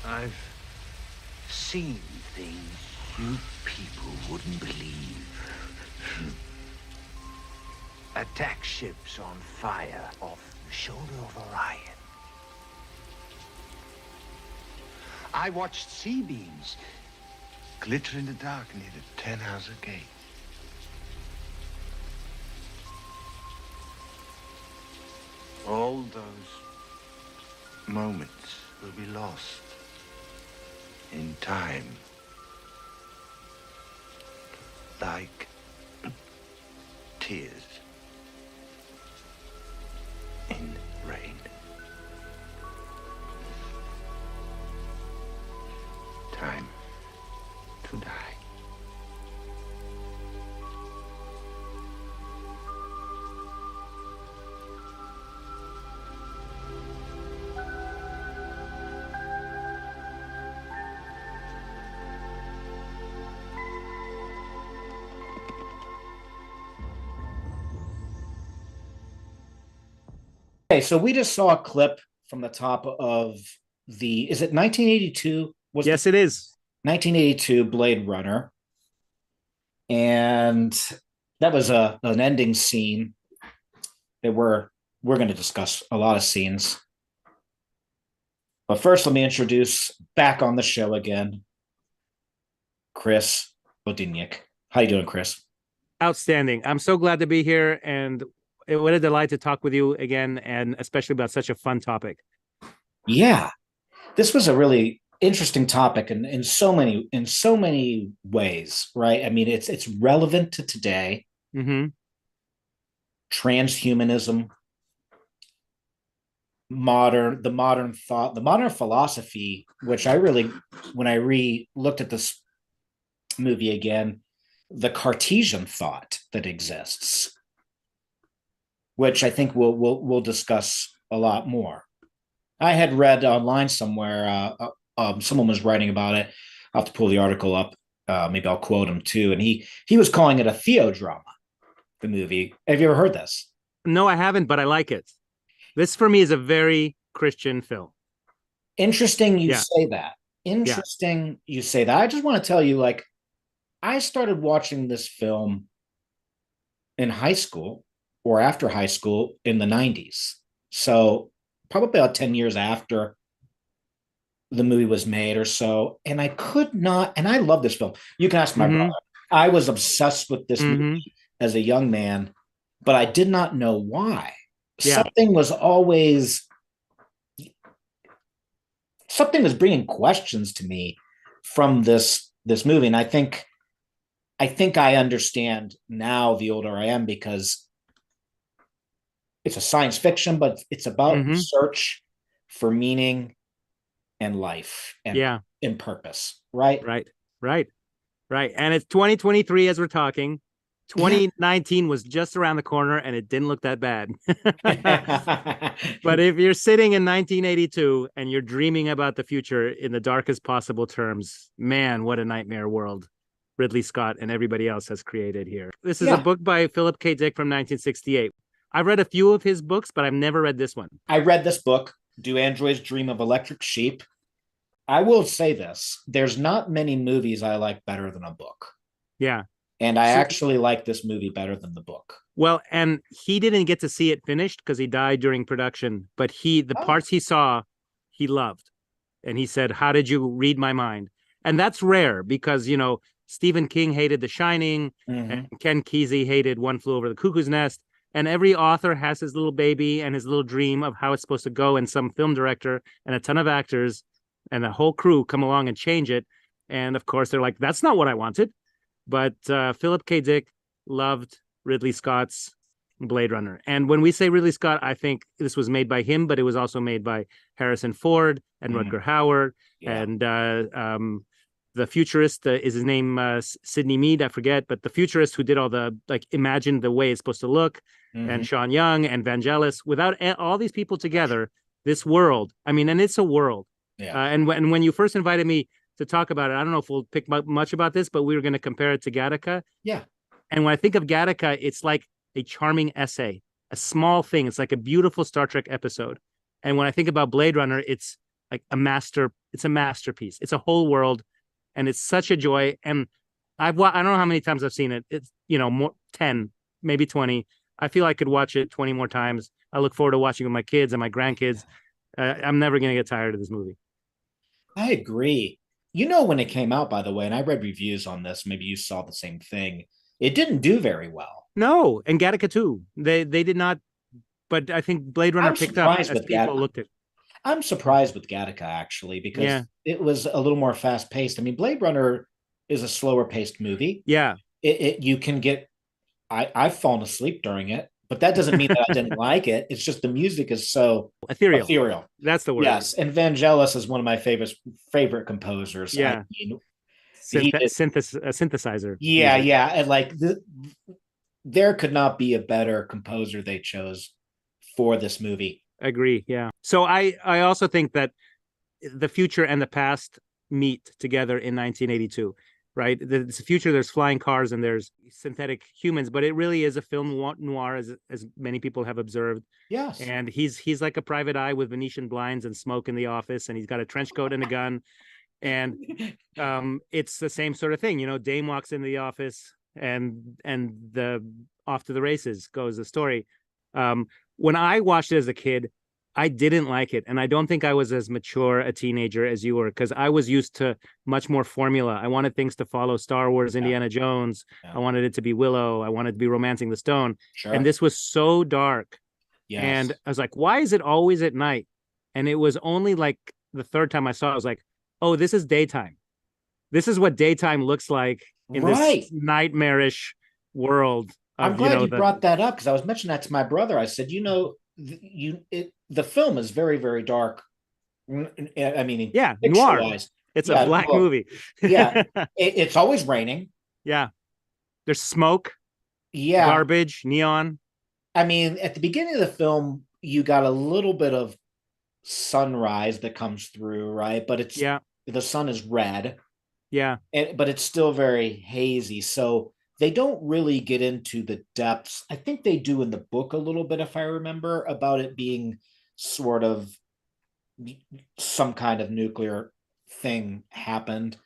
I've seen things you people wouldn't believe. Attack ships on fire off the shoulder of Orion. I watched sea beams glitter in the dark near the 10-house gate. All those moments will be lost in time. Like tears in rain. Time to die. Okay, so we just saw a clip from the top of is it 1982? Yes, it is. 1982 Blade Runner. And that was an ending scene that we're going to discuss a lot of scenes. But first, let me introduce back on the show again, Chris Bodiniak. How you doing, Chris? Outstanding. I'm so glad to be here, and what a delight to talk with you again, and especially about such a fun topic. Yeah, this was a really interesting topic in so many ways, right? I mean, it's relevant to today. Mm-hmm. Transhumanism, the modern thought, the modern philosophy, which when I looked at this movie again, the Cartesian thought that exists, which I think we'll discuss a lot more. I had read online somewhere, someone was writing about it. I'll have to pull the article up. Maybe I'll quote him too. And he was calling it a theodrama, the movie. Have you ever heard this? No, I haven't, but I like it. This for me is a very Christian film. Interesting you say that. Interesting you say that. I just want to tell you, like, I started watching this film in high school or after high school in the 90s. So probably about 10 years after the movie was made or so. And I could not, and I love this film. You can ask my brother. I was obsessed with this movie as a young man, but I did not know why. Something was bringing questions to me from this movie. And I think I understand now, the older I am, because it's a science fiction, but it's about search for meaning and life and in purpose, right? Right. And it's 2023 as we're talking. 2019 was just around the corner, and it didn't look that bad. But if you're sitting in 1982 and you're dreaming about the future in the darkest possible terms, man, what a nightmare world Ridley Scott and everybody else has created here. This is a book by Philip K. Dick from 1968. I've read a few of his books, but I've never read this one. I read this book, Do Androids Dream of Electric Sheep? I will say this. There's not many movies I like better than a book. Yeah. And I actually like this movie better than the book. Well, and he didn't get to see it finished because he died during production, but the parts he saw, he loved. And he said, "How did you read my mind?" And that's rare because, Stephen King hated The Shining, and Ken Kesey hated One Flew Over the Cuckoo's Nest. And every author has his little baby and his little dream of how it's supposed to go. And some film director and a ton of actors and the whole crew come along and change it. And of course, they're like, that's not what I wanted. But Philip K. Dick loved Ridley Scott's Blade Runner. And when we say Ridley Scott, I think this was made by him, but it was also made by Harrison Ford and Rutger Hauer. And the futurist, is his name Sidney Mead? I forget. But the futurist who did all the, imagined the way it's supposed to look. And Sean Young and Vangelis. Without all these people together, this world, and it's a world. Yeah. And when you first invited me to talk about it, I don't know if we'll pick much about this, but we were going to compare it to Gattaca. Yeah. And when I think of Gattaca, it's like a charming essay, a small thing. It's like a beautiful Star Trek episode. And when I think about Blade Runner, it's like a master It's a masterpiece. It's a whole world, and it's such a joy. And I don't know how many times I've seen it. It's, more 10, maybe 20. I feel I could watch it 20 more times. I look forward to watching it with my kids and my grandkids. I'm never going to get tired of this movie. I agree. When it came out, by the way, and I read reviews on this, maybe you saw the same thing. It didn't do very well. No, and Gattaca too. They did not, but I think Blade Runner picked up as people looked at. I'm surprised with Gattaca, actually, because it was a little more fast paced. I mean, Blade Runner is a slower paced movie. Yeah. You can get, I've fallen asleep during it, but that doesn't mean that I didn't like it. It's just the music is so ethereal. That's the word. Yes. And Vangelis is one of my favorite composers. Yeah. I mean, synthesizer. Yeah. Music. Yeah. And there could not be a better composer they chose for this movie. Agree. Yeah. So I also think that the future and the past meet together in 1982, right? The future, there's flying cars and there's synthetic humans, but it really is a film noir, as many people have observed. Yes. And he's like a private eye with Venetian blinds and smoke in the office, and he's got a trench coat and a gun. And it's the same sort of thing. Dame walks into the office and the off to the races goes the story. When I watched it as a kid, I didn't like it. And I don't think I was as mature a teenager as you were, because I was used to much more formula. I wanted things to follow Star Wars, Indiana Jones. Yeah. I wanted it to be Willow. I wanted to be Romancing the Stone. Sure. And this was so dark. Yes. And I was like, why is it always at night? And it was only like the third time I saw it, I was like, oh, this is daytime. This is what daytime looks like in this nightmarish world. I'm glad you brought that up, because I was mentioning that to my brother. I said, the film is very, very dark. I mean, noir. It's a black movie. It's always raining. Yeah, there's smoke. Yeah, garbage, neon. I mean, at the beginning of the film, you got a little bit of sunrise that comes through, right? But it's the sun is red. Yeah, but it's still very hazy. So they don't really get into the depths. I think they do in the book a little bit, if I remember, about it being sort of some kind of nuclear thing happened.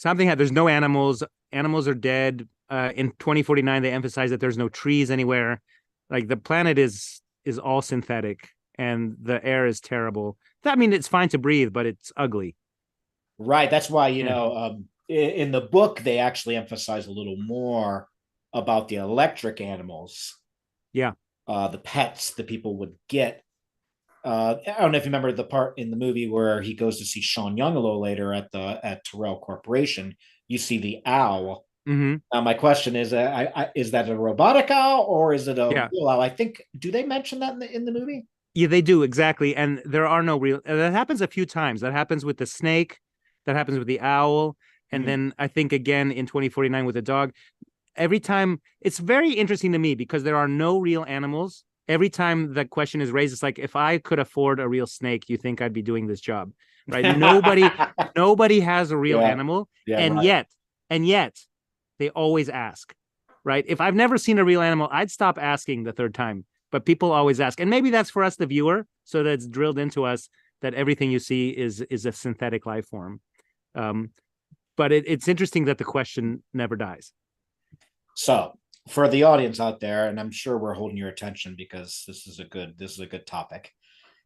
There's no animals. Animals are dead. In 2049, they emphasize that there's no trees anywhere. Like, the planet is all synthetic, and the air is terrible. I mean, it's fine to breathe, but it's ugly. Right. That's why, in the book, they actually emphasize a little more about the electric animals. Yeah. The pets that people would get. I don't know if you remember the part in the movie where he goes to see Sean Young a little later at Terrell Corporation. You see the owl. Mm-hmm. Now, my question is that a robotic owl or is it a real owl? I think, do they mention that in the movie? Yeah, they do, exactly. And there are no real. That happens a few times. That happens with the snake. That happens with the owl. And then I think again in 2049 with the dog. Every time, it's very interesting to me because there are no real animals. Every time the question is raised, it's like, if I could afford a real snake, you think I'd be doing this job, right? Nobody has a real animal, and yet they always ask, right? If I've never seen a real animal, I'd stop asking the third time, but people always ask, and maybe that's for us, the viewer, so that it's drilled into us that everything you see is a synthetic life form. But it's interesting that the question never dies. So, for the audience out there, and I'm sure we're holding your attention because this is a good topic.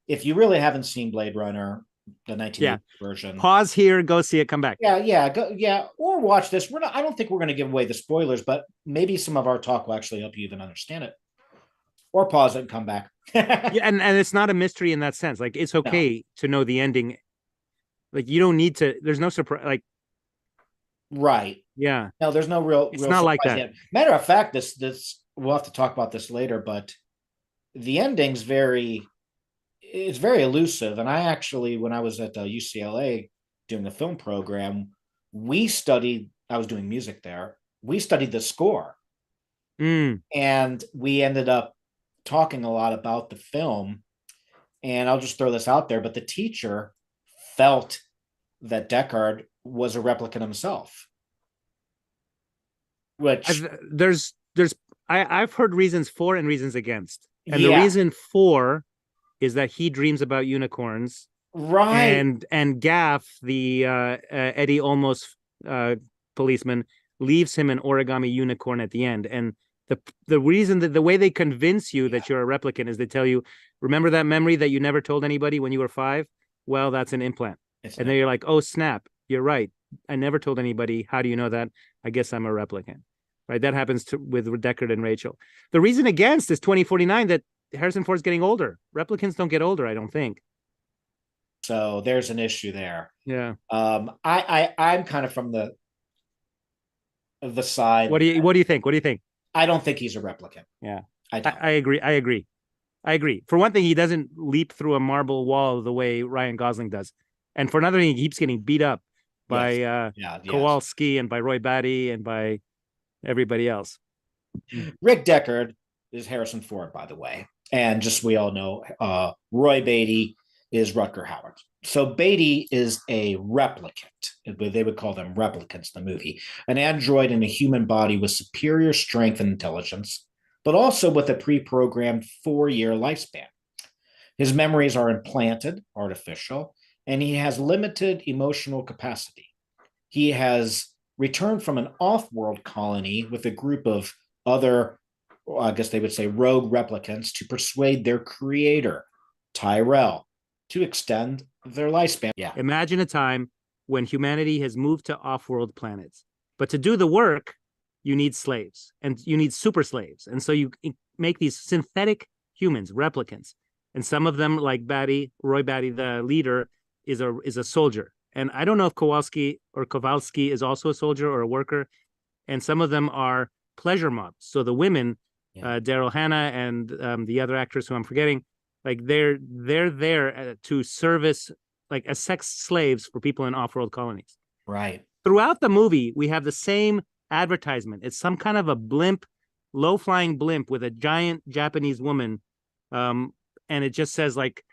If you really haven't seen Blade Runner, the 1980 version, pause here, go see it, come back. Or watch this. I don't think we're going to give away the spoilers, but maybe some of our talk will actually help you even understand it. Or pause it and come back. And it's not a mystery in that sense. Like, it's okay to know the ending. Like, you don't need to. There's no surprise. Like, right. Yeah. No, there's no real. It's not like that. Yet. Matter of fact, this we'll have to talk about this later, but the ending's very elusive. And I actually, when I was at UCLA doing a film program, I was doing music there. We studied the score. And we ended up talking a lot about the film. And I'll just throw this out there, but the teacher felt that Deckard was a replicant himself. Which I've heard reasons for and reasons against. And the reason for is that he dreams about unicorns Right. And Gaff, the Eddie Olmos policeman, leaves him an origami unicorn at the end. And the reason that the way they convince you that you're a replicant is they tell you, remember that memory that you never told anybody when you were 5? Well, that's an implant. And then you're like, oh snap, you're right. I never told anybody. How do you know that? I guess I'm a replicant. Right. That happens with Deckard and Rachel. The reason against is 2049 that Harrison Ford's getting older. Replicants don't get older, I don't think. So there's an issue there. Yeah. I'm kind of from the side. What do you think? What do you think? I don't think he's a replicant. Yeah. I agree. For one thing, he doesn't leap through a marble wall the way Ryan Gosling does. And for another thing, he keeps getting beat up by Kowalski and by Roy Batty and by everybody else. Rick Deckard is Harrison Ford, by the way. And just we all know Roy Batty is Rutger Hauer. So Batty is a replicant. They would call them replicants in the movie. An android in a human body with superior strength and intelligence, but also with a pre-programmed 4-year lifespan. His memories are implanted, artificial, and he has limited emotional capacity. He has returned from an off-world colony with a group of other, I guess they would say, rogue replicants to persuade their creator, Tyrell, to extend their lifespan. Yeah. Imagine a time when humanity has moved to off-world planets, but to do the work, you need slaves and you need super slaves. And so you make these synthetic humans, replicants. And some of them, like Roy Batty, the leader, is a soldier. And I don't know if Kowalski is also a soldier or a worker. And some of them are pleasure mobs. So the women, Daryl Hannah and the other actress who I'm forgetting, like they're there to service like as sex slaves for people in off-world colonies. Right. Throughout the movie, we have the same advertisement. It's some kind of a blimp, low-flying blimp with a giant Japanese woman. And it just says like,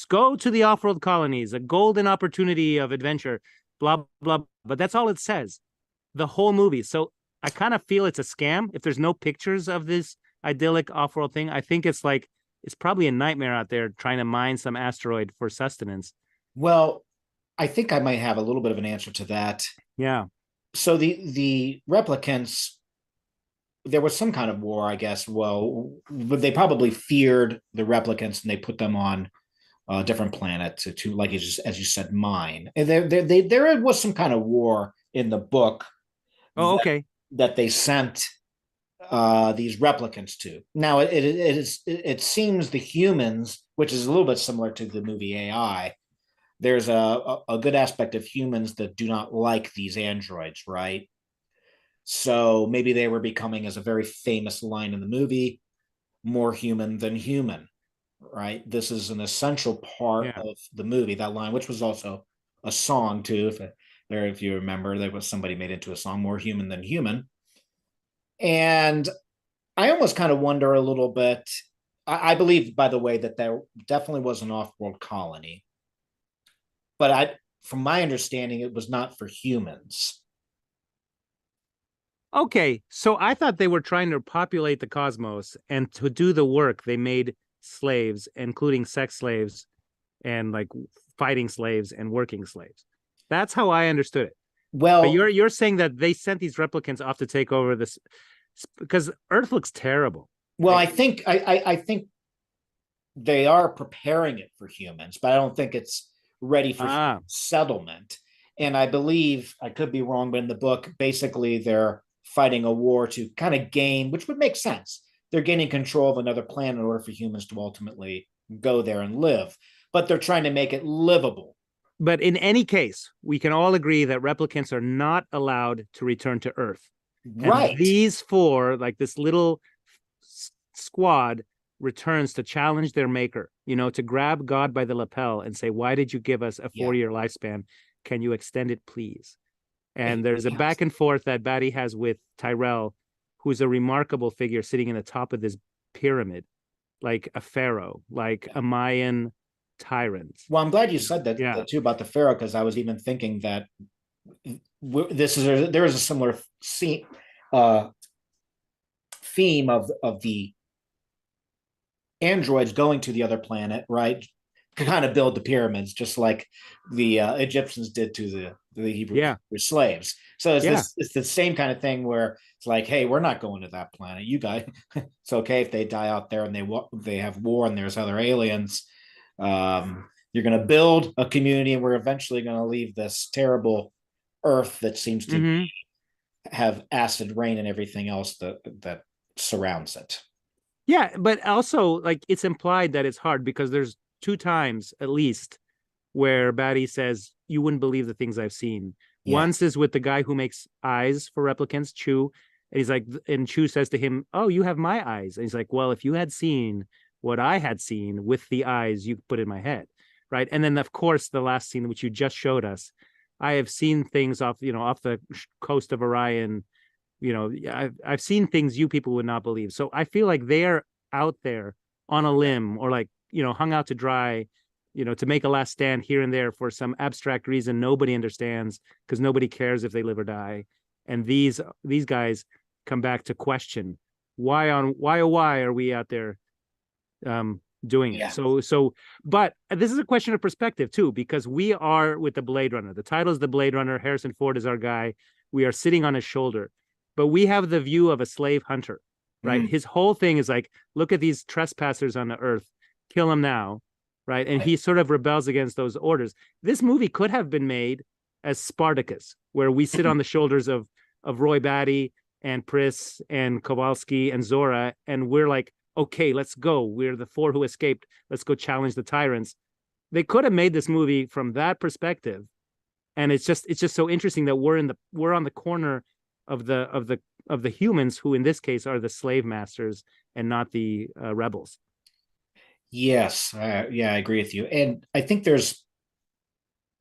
go to the off-world colonies, a golden opportunity of adventure, blah, blah. But that's all it says, the whole movie. So I kind of feel it's a scam. If there's no pictures of this idyllic off-world thing, I think it's like, it's probably a nightmare out there trying to mine some asteroid for sustenance. Well, I think I might have a little bit of an answer to that. Yeah. So the replicants, there was some kind of war, I guess. Well, they probably feared the replicants and they put them on a different planet to like as you said, mine. And there was some kind of war in the book. Oh, okay. That they sent these replicants to. Now it seems the humans, which is a little bit similar to the movie AI, there's a good aspect of humans that do not like these androids, right? So maybe they were becoming, as a very famous line in the movie, more human than human, right? This is an essential part of the movie, that line, which was also a song too. If you remember, there was somebody made into a song, more human than human. And I almost kind of wonder a little bit. I believe, by the way, that there definitely was an off-world colony, but from my understanding, it was not for humans. Okay, so I thought they were trying to populate the cosmos, and to do the work, they made slaves, including sex slaves, and like fighting slaves and working slaves. That's how I understood it. Well, but you're saying that they sent these replicants off to take over this because Earth looks terrible. Well, I think they are preparing it for humans, but I don't think it's ready for settlement. And I believe, I could be wrong, but in the book, basically they're fighting a war to kind of gain, which would make sense. They're gaining control of another planet in order for humans to ultimately go there and live, but they're trying to make it livable. But in any case, we can all agree that replicants are not allowed to return to Earth. Right. And these 4, like this little squad, returns to challenge their maker, to grab God by the lapel and say, why did you give us a 4-year lifespan? Can you extend it, please? And there's a back and forth that Batty has with Tyrell, who's a remarkable figure sitting in the top of this pyramid, like a pharaoh, like a Mayan tyrant. Well, I'm glad you said that too about the pharaoh, because I was even thinking that there is a similar theme of the androids going to the other planet, right, kind of build the pyramids, just like the Egyptians did to the Hebrew slaves. So it's the same kind of thing where it's like, hey, we're not going to that planet. You guys, it's okay if they die out there and they have war and there's other aliens. You're going to build a community, and we're eventually going to leave this terrible Earth that seems to have acid rain and everything else that surrounds it. Yeah, but also like it's implied that it's hard because there's 2 times at least where Batty says, you wouldn't believe the things I've seen. Yeah. Once is with the guy who makes eyes for replicants, Chu. And he's like, and Chu says to him, oh, you have my eyes. And he's like, well, if you had seen what I had seen with the eyes you put in my head. Right. And then, of course, the last scene, which you just showed us, I have seen things off the coast of Orion. I've seen things you people would not believe. So I feel like they're out there on a limb, or like, hung out to dry, to make a last stand here and there for some abstract reason nobody understands, because nobody cares if they live or die. And these guys come back to question why are we out there doing it? So but this is a question of perspective too, because we are with the Blade Runner. The title is The Blade Runner. Harrison Ford is our guy. We are sitting on his shoulder, but we have the view of a slave hunter, right? His whole thing is like, look at these trespassers on the earth, kill them now, right? And he sort of rebels against those orders. This movie could have been made as Spartacus, where we sit on the shoulders of Roy Batty and Pris and Kowalski and Zora, and we're like, okay, let's go. We're the 4 who escaped. Let's go challenge the tyrants. They could have made this movie from that perspective, and it's just so interesting that we're on the corner of the humans, who in this case are the slave masters and not the rebels. Yes, I agree with you, and I think there's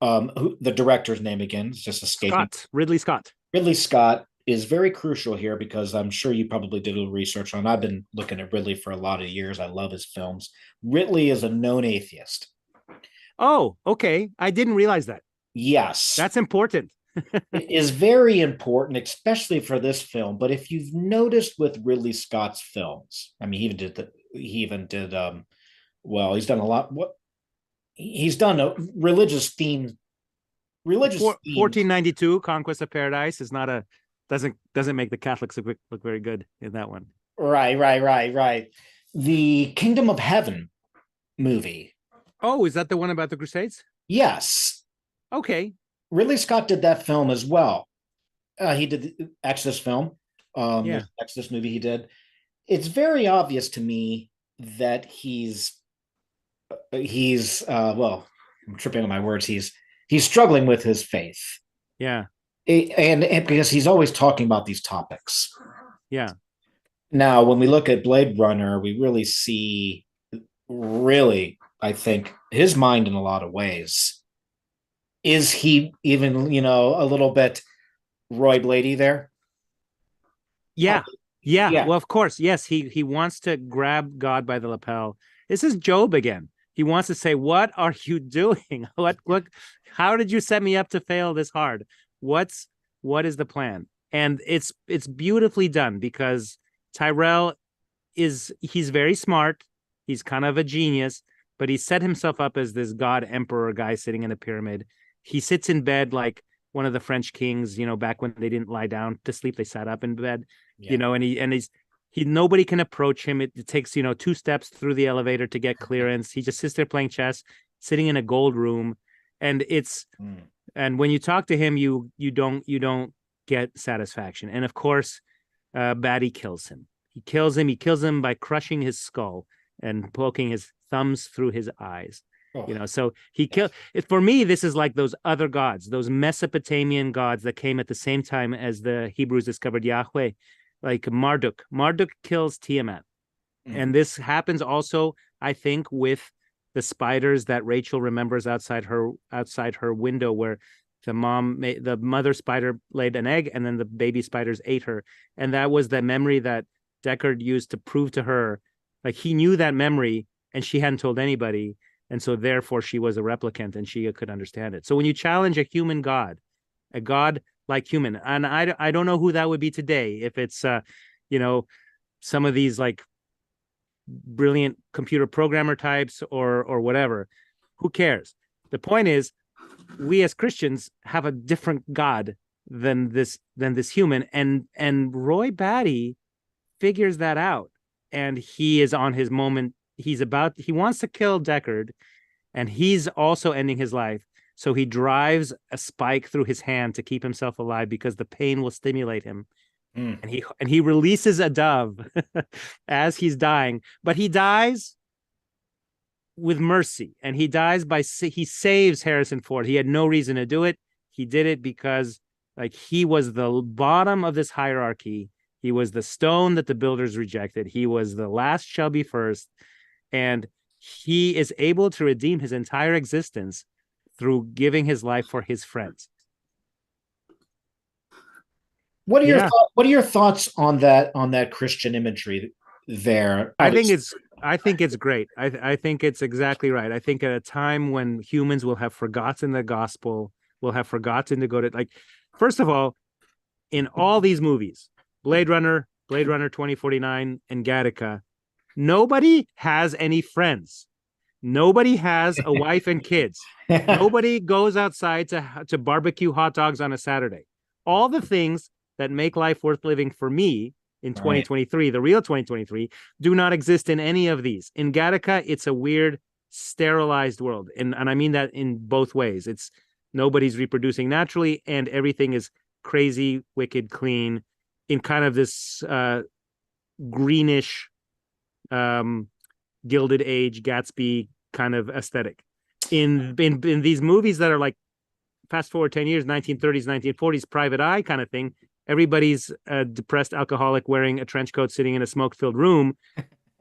the director's name again is just escaping. Ridley Scott. Ridley Scott is very crucial here, because I'm sure you probably did a little research on. I've been looking at Ridley for a lot of years. I love his films. Ridley is a known atheist. Oh, okay. I didn't realize that. Yes. That's important. It is very important, especially for this film. But if you've noticed with Ridley Scott's films, I mean, he's done a lot. He's done a religious theme. 1492 Conquest of Paradise is not doesn't make the Catholics look very good in that one. Right. The Kingdom of Heaven movie. Oh, is that the one about the Crusades? Yes. Okay. Ridley Scott did that film as well. He did the Exodus film. Exodus movie he did. It's very obvious to me that he's well, I'm tripping on my words. He's struggling with his faith. Yeah. And because he's always talking about these topics. Yeah. Now, when we look at Blade Runner, we really see, I think, his mind in a lot of ways. Is he even, a little bit Roy Blady there? Yeah. Well, of course. Yes. He wants to grab God by the lapel. This is Job again. He wants to say, what are you doing? How did you set me up to fail this hard? What is the plan? And it's beautifully done, because Tyrell he's very smart. He's kind of a genius, but he set himself up as this god emperor guy sitting in a pyramid. He sits in bed like one of the French kings, back when they didn't lie down to sleep, they sat up in bed, and nobody can approach him. It takes, 2 steps through the elevator to get clearance. He just sits there playing chess, sitting in a gold room. And and when you talk to him, you don't get satisfaction. And of course, Batty kills him. He kills him by crushing his skull and poking his thumbs through his eyes. So he killed it. For me, this is like those other gods, those Mesopotamian gods that came at the same time as the Hebrews discovered Yahweh, like Marduk. Marduk kills Tiamat. And this happens also, I think, with the spiders that Rachel remembers outside her window, where the mother spider laid an egg and then the baby spiders ate her. And that was the memory that Deckard used to prove to her, like, he knew that memory and she hadn't told anybody. And so therefore she was a replicant and she could understand it. So when you challenge a human god, a god like human, and I don't know who that would be today, if it's some of these like brilliant computer programmer types or whatever, Who cares? The point is, we as Christians have a different God than this human, and Roy Batty figures that out, and he is on his moment. He wants to kill Deckard, and he's also ending his life. So he drives a spike through his hand to keep himself alive because the pain will stimulate him. And he releases a dove as he's dying, but he dies with mercy, and he dies he saves Harrison Ford. He had no reason to do it. He did it because like he was the bottom of this hierarchy. He was the stone that the builders rejected. He was the last shall be first, and he is able to redeem his entire existence through giving his life for his friends. What are your thoughts on that Christian imagery there? I think it's great. I think it's exactly right. I think at a time when humans will have forgotten the gospel, will have forgotten to go to, like, first of all, in all these movies, Blade Runner 2049, and Gattaca, nobody has any friends. Nobody has a wife and kids. Nobody goes outside to barbecue hot dogs on a Saturday. All the things that make life worth living for me in 2023, the real 2023, do not exist in any of these. In Gattaca, it's a weird, sterilized world. And I mean that in both ways. It's nobody's reproducing naturally, and everything is crazy, wicked, clean, in kind of this greenish, Gilded Age, Gatsby kind of aesthetic. In these movies that are like, fast forward 10 years, 1930s, 1940s, Private Eye kind of thing, everybody's a depressed alcoholic wearing a trench coat sitting in a smoke-filled room.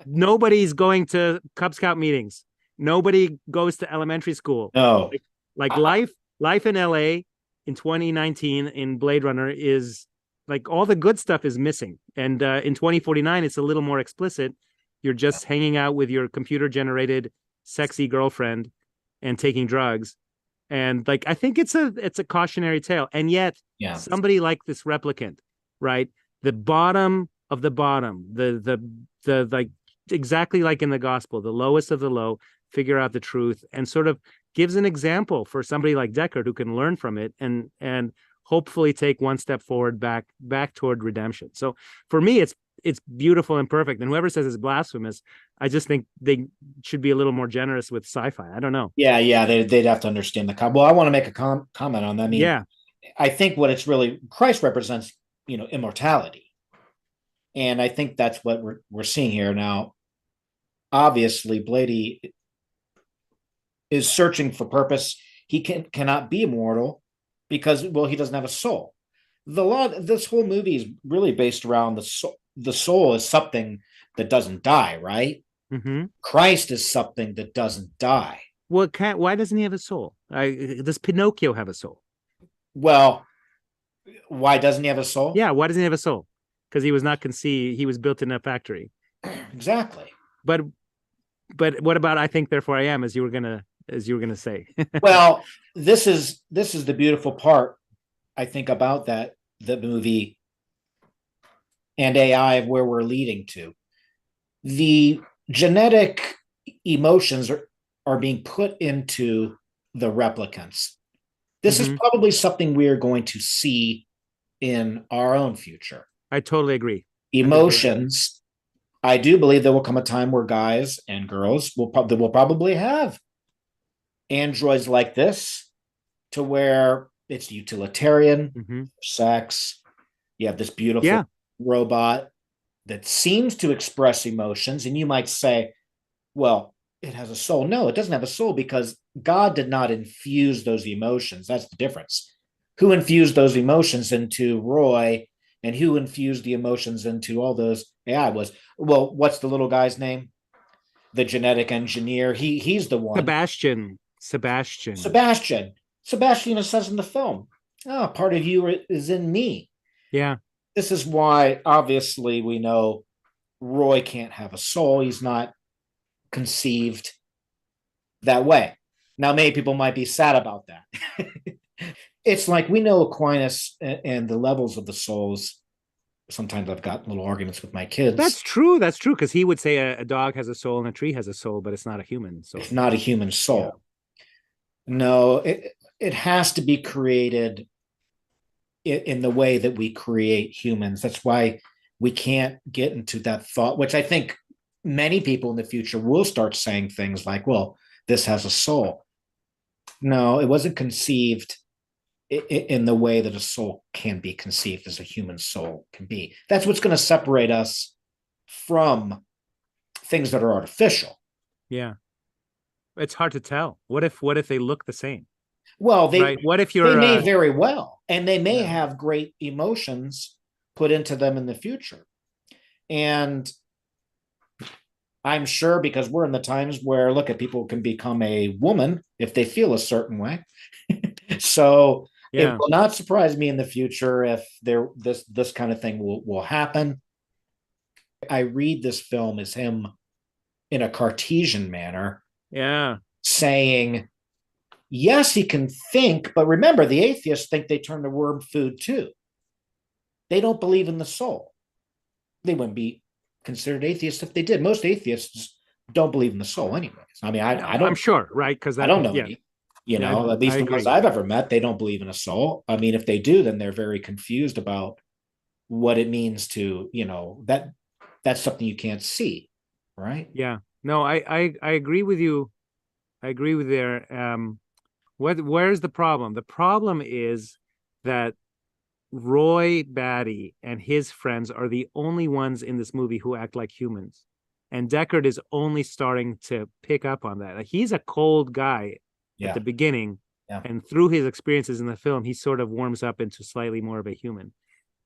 Nobody's going to Cub Scout meetings. Nobody goes to elementary school. No. Like life in LA in 2019 in Blade Runner is like, all the good stuff is missing. And in 2049, it's a little more explicit. You're just hanging out with your computer-generated sexy girlfriend and taking drugs. And like, I think it's a cautionary tale. And yet somebody like this replicant, right? The bottom of the bottom, the like, exactly like in the gospel, the lowest of the low, figure out the truth, and sort of gives an example for somebody like Deckard who can learn from it and hopefully take one step forward back toward redemption. So for me, it's beautiful and perfect. And whoever says it's blasphemous, I just think they should be a little more generous with sci-fi. I don't know. Yeah, they'd have to understand the well, I want to make a comment on that. I mean, I think what it's really, Christ represents, immortality, and I think that's what we're seeing here now. Obviously, Blady is searching for purpose. He cannot be immortal because, well, he doesn't have a soul. This whole movie is really based around the soul. The soul is something that doesn't die, right? Mm-hmm. Christ is something that doesn't die. Well, why doesn't he have a soul? Does Pinocchio have a soul? Well, why doesn't he have a soul? Yeah, why doesn't he have a soul? Because he was not conceived. He was built in a factory. Exactly. But what about I think therefore I am, as you were gonna say? Well, this is the beautiful part, I think, about the movie and AI, of where we're leading to. The genetic emotions are being put into the replicants. This is probably something we're going to see in our own future. I totally agree. Emotions. I do believe there will come a time where guys and girls will probably have androids like this, to where it's utilitarian, sex. You have this beautiful robot that seems to express emotions, and you might say, well, it has a soul. No, it doesn't have a soul, because God did not infuse those emotions. That's the difference. Who infused those emotions into Roy, and who infused the emotions into all those AI was, well, what's the little guy's name? The genetic engineer. He's the one. Sebastian says in the film, part of you is in me. Yeah. This is why, obviously, we know Roy can't have a soul. He's not conceived that way. Now, many people might be sad about that. It's like, we know Aquinas and the levels of the souls. Sometimes I've got little arguments with my kids. That's true, because he would say a dog has a soul and a tree has a soul, but it's not a human soul. It's not a human soul. No, it has to be created in the way that we create humans. That's why we can't get into that thought, which I think many people in the future will start saying things like, well, this has a soul. No, it wasn't conceived in the way that a soul can be conceived as a human soul can be. That's what's going to separate us from things that are artificial. Yeah. It's hard to tell. What if they look the same? Well, Right. What if they you're may very well, and they may yeah. have great emotions put into them in the future. And I'm sure, because we're in the times where, look, at people can become a woman if they feel a certain way. So it Yeah. will not surprise me in the future if this kind of thing will happen. I read this film as him in a Cartesian manner Yeah. saying, yes, he can think, but remember, the atheists think they turn to worm food too. They don't believe in the soul. They wouldn't be considered atheists if they did. Most atheists don't believe in the soul, anyways. I mean, I don't. I'm sure, right? Because I don't know yeah. any. You Yeah, know, at least I the ones agree. I've ever met, they don't believe in a soul. I mean, if they do, then they're very confused about what it means to, that's something you can't see, right? Yeah. No, I agree with you. I agree with there. Where's the problem? The problem is that Roy Batty and his friends are the only ones in this movie who act like humans. And Deckard is only starting to pick up on that. Like, he's a cold guy at Yeah. the beginning, Yeah. and through his experiences in the film, he sort of warms up into slightly more of a human.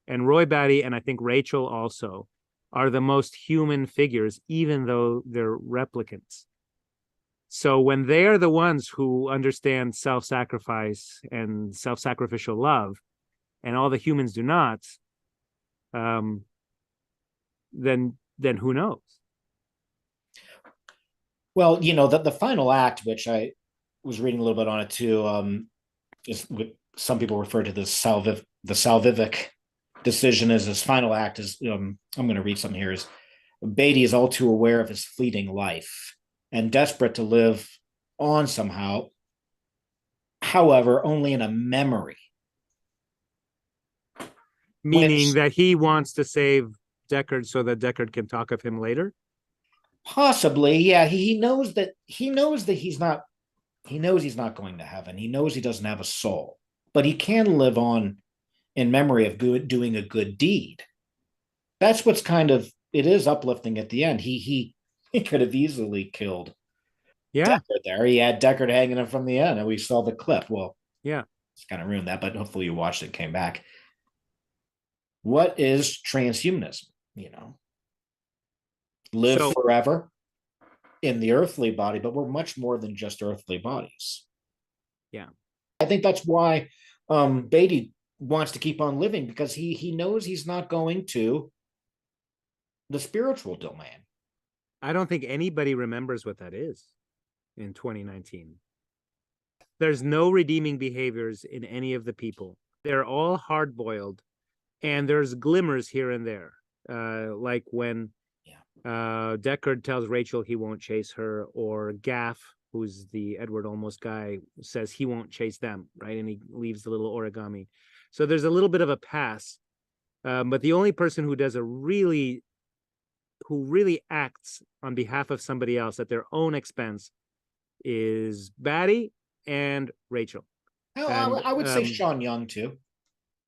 And Roy Batty, and I think Rachel also, are the most human figures, even though they're replicants. So when they're the ones who understand self-sacrifice and self-sacrificial love, and all the humans do not, um, then who knows? Well, the final act, which I was reading a little bit on it too, is what some people refer to the Salvific decision as his final act. Is I'm going to read something here. Is Beatty is all too aware of his fleeting life and desperate to live on somehow, however, only in a memory. Meaning that he wants to save Deckard so that Deckard can talk of him later? Possibly, yeah. He knows that he's not going to heaven. He knows he doesn't have a soul, but he can live on in memory of doing a good deed. That's what's kind of, it is uplifting at the end. He could have easily killed Deckard there. He had Deckard hanging him from the end, and we saw the clip. Well, yeah, it's kind of ruined that, but hopefully you watched it, came back. What is transhumanism? Live forever in the earthly body, but we're much more than just earthly bodies. Yeah. I think that's why Beatty wants to keep on living, because he knows he's not going to the spiritual domain. I don't think anybody remembers what that is in 2019. There's no redeeming behaviors in any of the people. They're all hard-boiled, and there's glimmers here and there. Like when Deckard tells Rachel he won't chase her, or Gaff, who's the Edward Olmos guy, says he won't chase them, right? And he leaves the little origami. So there's a little bit of a pass. But the only person who really acts on behalf of somebody else at their own expense is Batty and Rachel. And, I would say Sean Young too.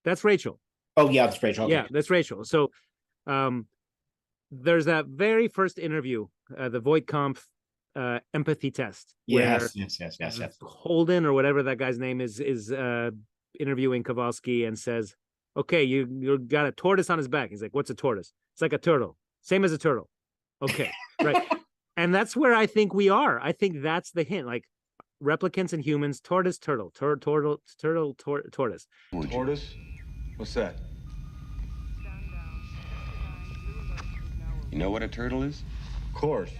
That's Rachel. Oh yeah, that's Rachel. Okay. Yeah, that's Rachel. So there's that very first interview, the Voight-Kampff empathy test. Yes. Holden, or whatever that guy's name is interviewing Kowalski and says, okay, you got a tortoise on his back. He's like, what's a tortoise? It's like a turtle. Same as a turtle. Okay, right. And that's where I think we are. I think that's the hint. Like, replicants and humans, tortoise, turtle, tortoise. Tortoise? What's that? You know what a turtle is? Of course.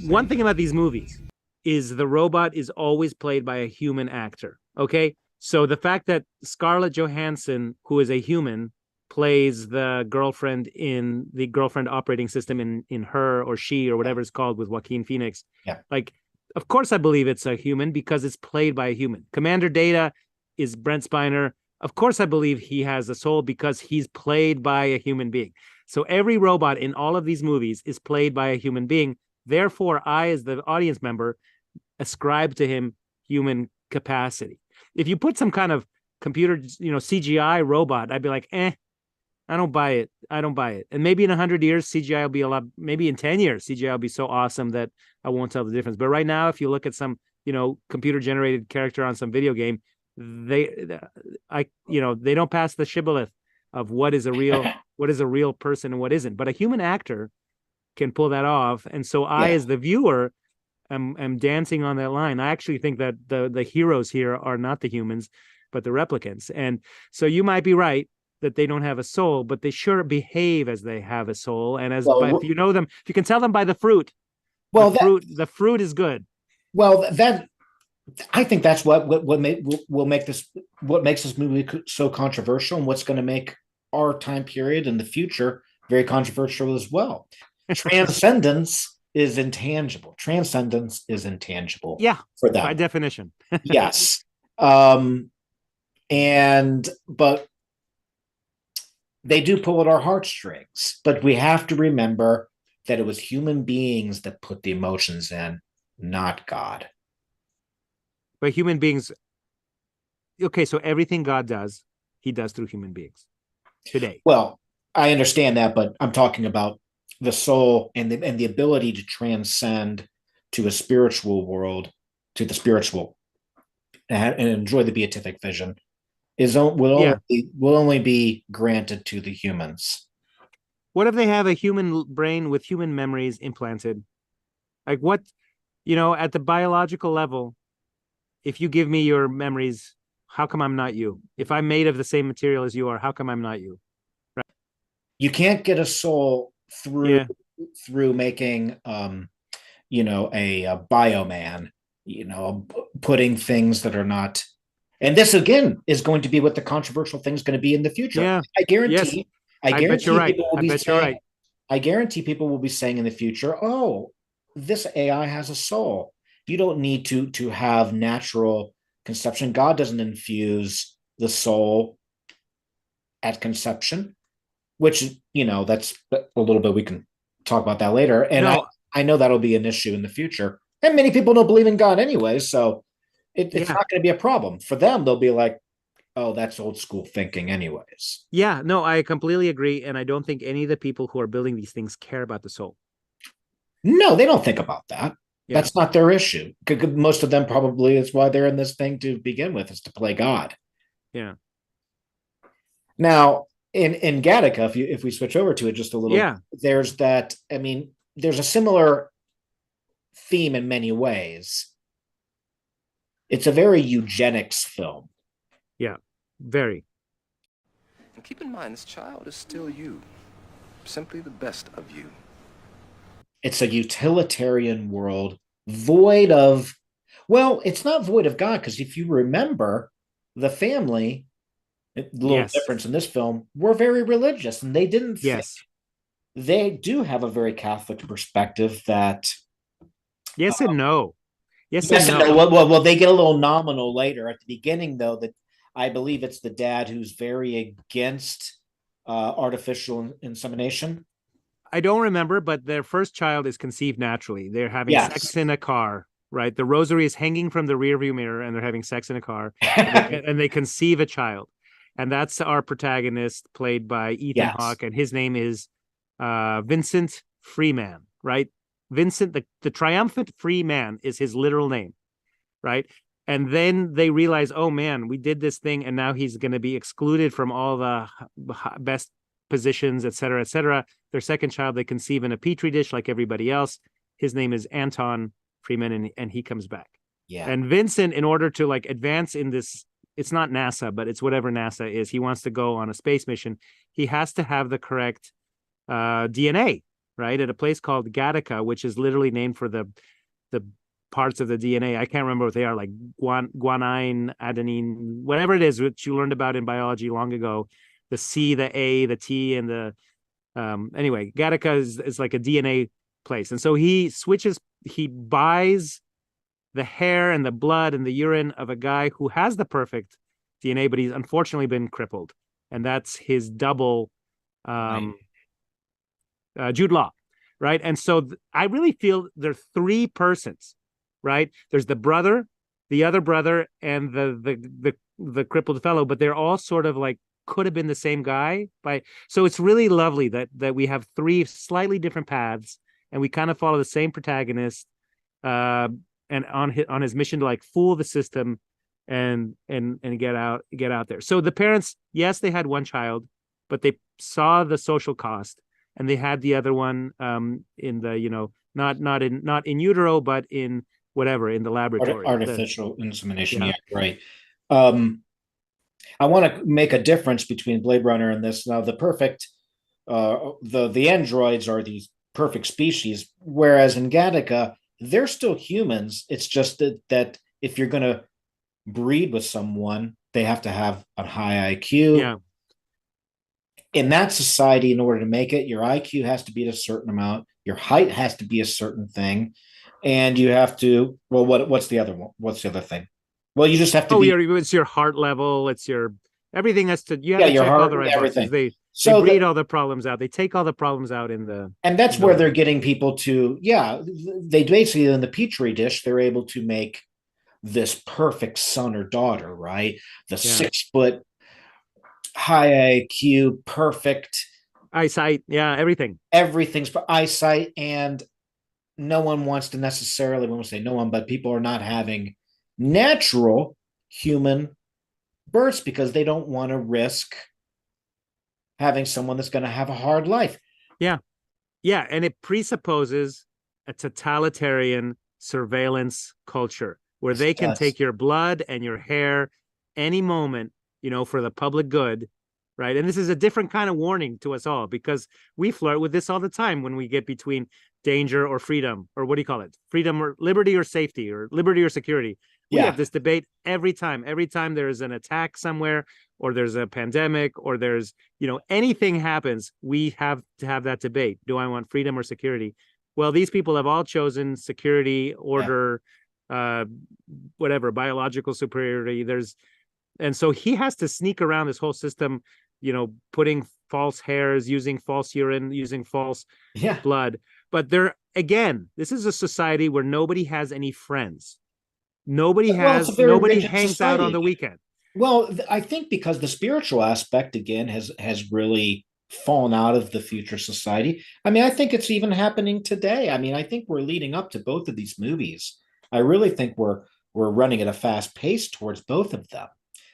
One thing about these movies is the robot is always played by a human actor. Okay, so the fact that Scarlett Johansson, who is a human, plays the girlfriend in the girlfriend operating system in Her or She or whatever it's called with Joaquin Phoenix. Yeah. Like, Of course I believe it's a human because it's played by a human. Commander Data is Brent Spiner. Of course I believe he has a soul because he's played by a human being. So every robot in all of these movies is played by a human being. Therefore, I, as the audience member, ascribe to him human capacity. If you put some kind of computer, CGI robot, I'd be like, I don't buy it. I don't buy it. And maybe in 100 years, CGI will be a lot, maybe in 10 years, CGI will be so awesome that I won't tell the difference. But right now, if you look at some, computer generated character on some video game, they don't pass the shibboleth of what is a real person and what isn't. But a human actor can pull that off. And so I, as the viewer, am dancing on that line. I actually think that the heroes here are not the humans, but the replicants. And so you might be right that they don't have a soul, but they sure behave as they have a soul. And if you know them, if you can tell them by the fruit, the fruit is good. Well, I think that's what makes this movie so controversial, and what's going to make our time period in the future very controversial as well. Transcendence is intangible. Transcendence is intangible. Yeah, for them by definition. Yes, but they do pull at our heartstrings. But we have to remember that it was human beings that put the emotions in, not God. But human beings, okay, so everything God does, he does through human beings today. Well, I understand that, but I'm talking about the soul and the ability to transcend to a spiritual world, to the spiritual, and enjoy the beatific vision will only be granted to the humans. What if they have a human brain with human memories implanted? Like what, at the biological level, if you give me your memories, how come I'm not you? If I'm made of the same material as you are, how come I'm not you? Right? You can't get a soul through making a bioman, putting things that are not. And this again is going to be what the controversial thing is going to be in the future. Yeah. I guarantee. Yes. I bet you're right. I guarantee people will be saying in the future, "Oh, this AI has a soul." You don't need to have natural conception. God doesn't infuse the soul at conception, which, that's a little bit, we can talk about that later. And I know that'll be an issue in the future. And many people don't believe in God anyway, so it's not going to be a problem. For them, they'll be like, oh, that's old school thinking anyways. Yeah, no, I completely agree. And I don't think any of the people who are building these things care about the soul. No, they don't think about that. Yeah. That's not their issue. Most of them probably is why they're in this thing to begin with, is to play God. Yeah. Now, in Gattaca, if we switch over to it just a little, there's that. I mean, there's a similar theme in many ways. It's a very eugenics film. Yeah, very. And keep in mind, this child is still you, simply the best of you. It's a utilitarian world void of, well, it's not void of God, because if you remember, the family, a little difference in this film, were very religious, and they didn't think. They do have a very Catholic perspective that. Yes and no. Yes and no. Well, they get a little nominal later. At the beginning, though, that I believe it's the dad who's very against artificial insemination. I don't remember, but their first child is conceived naturally. They're having sex in a car, right? The rosary is hanging from the rearview mirror, and they're having sex in a car, and they conceive a child. And that's our protagonist, played by Ethan Hawke, and his name is Vincent Freeman, right? Vincent, the triumphant free man is his literal name, right? And then they realize, oh man, we did this thing, and now he's going to be excluded from all the best positions, et cetera, et cetera. Their second child, they conceive in a petri dish like everybody else. His name is Anton Freeman, and he comes back. Yeah. And Vincent, in order to advance in this, it's not NASA, but it's whatever NASA is. He wants to go on a space mission. He has to have the correct DNA, right? At a place called Gattaca, which is literally named for the parts of the DNA. I can't remember what they are, like guanine, adenine, whatever it is, which you learned about in biology long ago. The C, the A, the T, and the anyway, Gattaca is like a DNA place. And so he buys the hair and the blood and the urine of a guy who has the perfect DNA, but he's unfortunately been crippled, and that's his double, Jude Law, right? And so I really feel there are three persons, right? There's the brother, the other brother, and the crippled fellow, but they're all sort of like could have been the same guy. So it's really lovely that we have three slightly different paths, and we kind of follow the same protagonist, and on his mission to like fool the system and get out there. So the parents, yes, they had one child, but they saw the social cost, and they had the other one in the not in utero, but in whatever, in the laboratory, artificial insemination. Yeah, right. I want to make a difference between Blade Runner and this. Now, the androids are these perfect species, whereas in Gattaca, they're still humans. It's just that if you're going to breed with someone, they have to have a high IQ. Yeah. In that society, in order to make it, your IQ has to be at a certain amount, your height has to be a certain thing, and you have to. Well, what's the other one? What's the other thing? Well, you just have to. It's your heart level. It's your everything has to. You have to your check heart, all the right everything. boxes. They breed all the problems out. They take all the problems out and that's where they're getting people to. Yeah, they basically in the petri dish they're able to make this perfect son or daughter, right? The 6 foot, high IQ, perfect eyesight. Yeah, everything's for eyesight, and no one wants to necessarily. When we say no one, but people are not having natural human births because they don't want to risk having someone that's going to have a hard life. Yeah, and it presupposes a totalitarian surveillance culture where they can take your blood and your hair any moment, for the public good, right? And this is a different kind of warning to us all, because we flirt with this all the time when we get between danger or freedom, or what do you call it? Freedom or liberty or safety, or liberty or security. We have this debate every time there's an attack somewhere, or there's a pandemic, or there's, anything happens, we have to have that debate. Do I want freedom or security? Well, these people have all chosen security, order, whatever, biological superiority. And so he has to sneak around this whole system, putting false hairs, using false urine, using false blood. But this is a society where nobody has any friends. Nobody hangs out on the weekend. Well, I think because the spiritual aspect again has really fallen out of the future society. I mean, I think it's even happening today. I mean, I think we're leading up to both of these movies. I really think we're running at a fast pace towards both of them.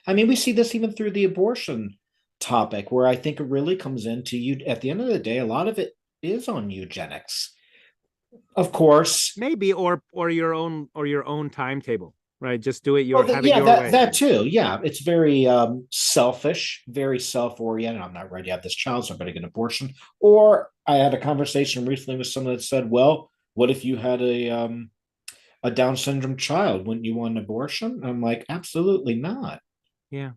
I mean, we see this even through the abortion topic, where I think it really comes into you. At the end of the day, a lot of it is on eugenics. Of course, maybe or your own timetable, right? Just do it have it your way. That too. Yeah, it's very selfish, very self-oriented. I'm not ready to have this child, so I better get an abortion. Or I had a conversation recently with someone that said, "Well, what if you had a Down syndrome child? Wouldn't you want an abortion?" And I'm like, absolutely not. Yeah.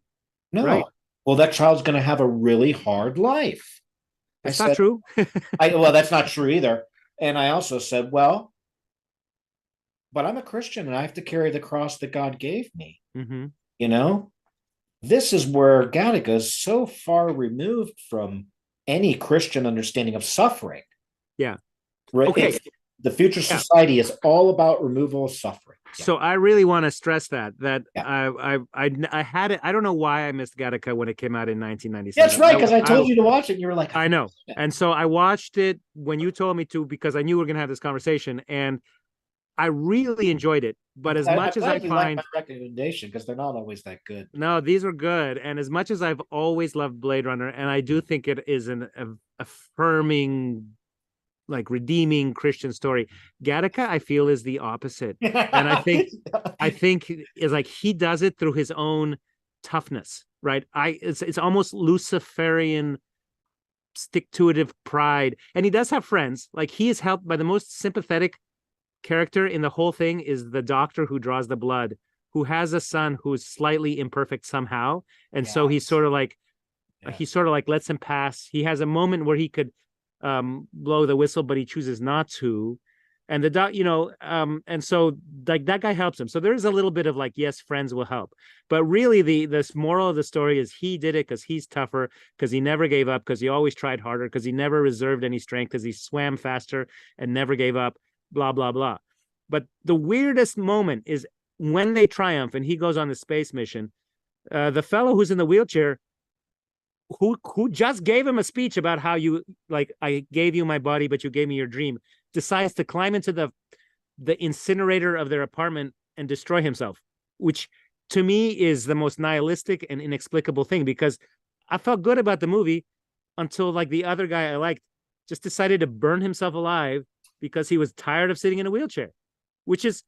No. Right. Well, that child's going to have a really hard life. That's not true. Well, that's not true either. And I also said, well, but I'm a Christian and I have to carry the cross that God gave me. Mm-hmm. This is where Gattaca is so far removed from any Christian understanding of suffering. Yeah. Right. Okay. The future society is all about removal of suffering. Yeah. So I really want to stress that I had it. I don't know why I missed Gattaca when it came out in 1997. That's right, because I told you to watch it. And you were like, I know. And so I watched it when you told me to, because I knew we were going to have this conversation, and I really enjoyed it. But as much as I find like my recommendation, because they're not always that good. No, these are good. And as much as I've always loved Blade Runner, and I do think it is an affirming, like redeeming Christian story, Gattaca I feel is the opposite. And I think is like he does it through his own toughness, right? It's almost Luciferian stick-to-itive pride. And he does have friends. Like, he is helped by the most sympathetic character in the whole thing is the doctor who draws the blood, who has a son who's slightly imperfect somehow. And so he sort of like lets him pass. He has a moment where he could blow the whistle, but he chooses not to. And the doc, and so like that guy helps him. So there is a little bit of like, yes, friends will help, but really the moral of the story is he did it because he's tougher, because he never gave up, because he always tried harder, because he never reserved any strength, because he swam faster and never gave up, blah blah blah. But the weirdest moment is when they triumph and he goes on the space mission. The fellow who's in the wheelchair, who just gave him a speech about how you, like, I gave you my body, but you gave me your dream, decides to climb into the incinerator of their apartment and destroy himself, which to me is the most nihilistic and inexplicable thing, because I felt good about the movie until like the other guy I liked just decided to burn himself alive because he was tired of sitting in a wheelchair, which is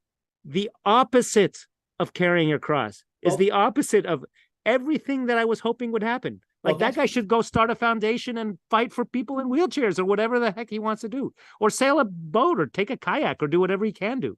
the opposite of carrying your cross, is the opposite of everything that I was hoping would happen. Like, that guy should go start a foundation and fight for people in wheelchairs or whatever the heck he wants to do, or sail a boat or take a kayak or do whatever he can do.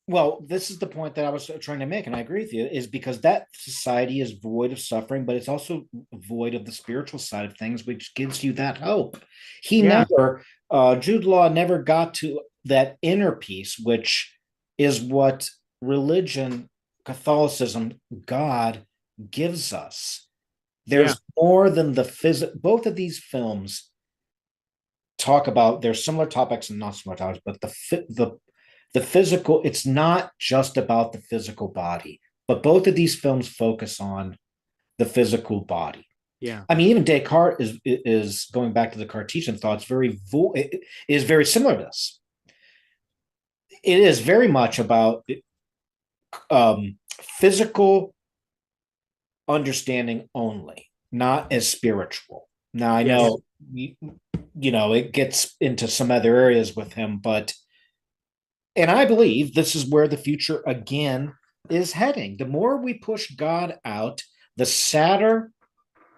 Well, this is the point that I was trying to make, and I agree with you, is because that society is void of suffering, but it's also void of the spiritual side of things, which gives you that hope. Jude Law never got to that inner peace, which is what religion, Catholicism, God gives us. There's more than the physical. Both of these films talk about, there's similar topics and not similar topics, but the physical, it's not just about the physical body, but both of these films focus on the physical body. Yeah. I mean, even Descartes is going back to the Cartesian thoughts, is very similar to this. It is very much about physical understanding only, not as spiritual. Now, I know, it gets into some other areas with him, and I believe this is where the future again is heading. The more we push God out, the sadder,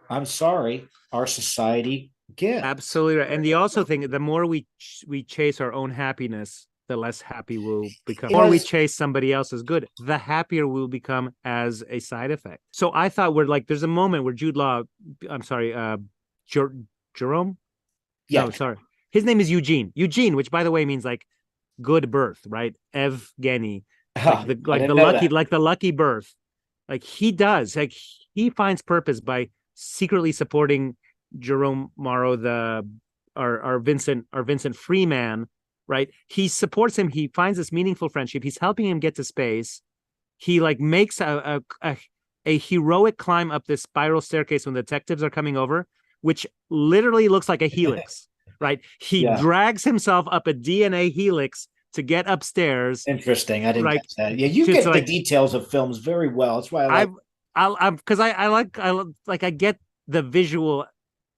I'm sorry, our society gets. Absolutely right. And the also thing, the more we chase our own happiness, the less happy we'll become. The more we chase somebody else's good, the happier we'll become as a side effect. So I thought there's a moment where Jude Law, I'm sorry, Jerome? Yeah. No, sorry. His name is Eugene. Eugene, which by the way means like good birth, right? Evgeny, like the lucky birth. Like he does, like he finds purpose by secretly supporting Jerome Morrow, our Vincent Freeman, right? He supports him. He finds this meaningful friendship. He's helping him get to space. He like makes a heroic climb up this spiral staircase when the detectives are coming over, which literally looks like a helix, right? He drags himself up a DNA helix to get upstairs. Interesting. I didn't get that. Yeah, you get the details of films very well. That's why I get the visual.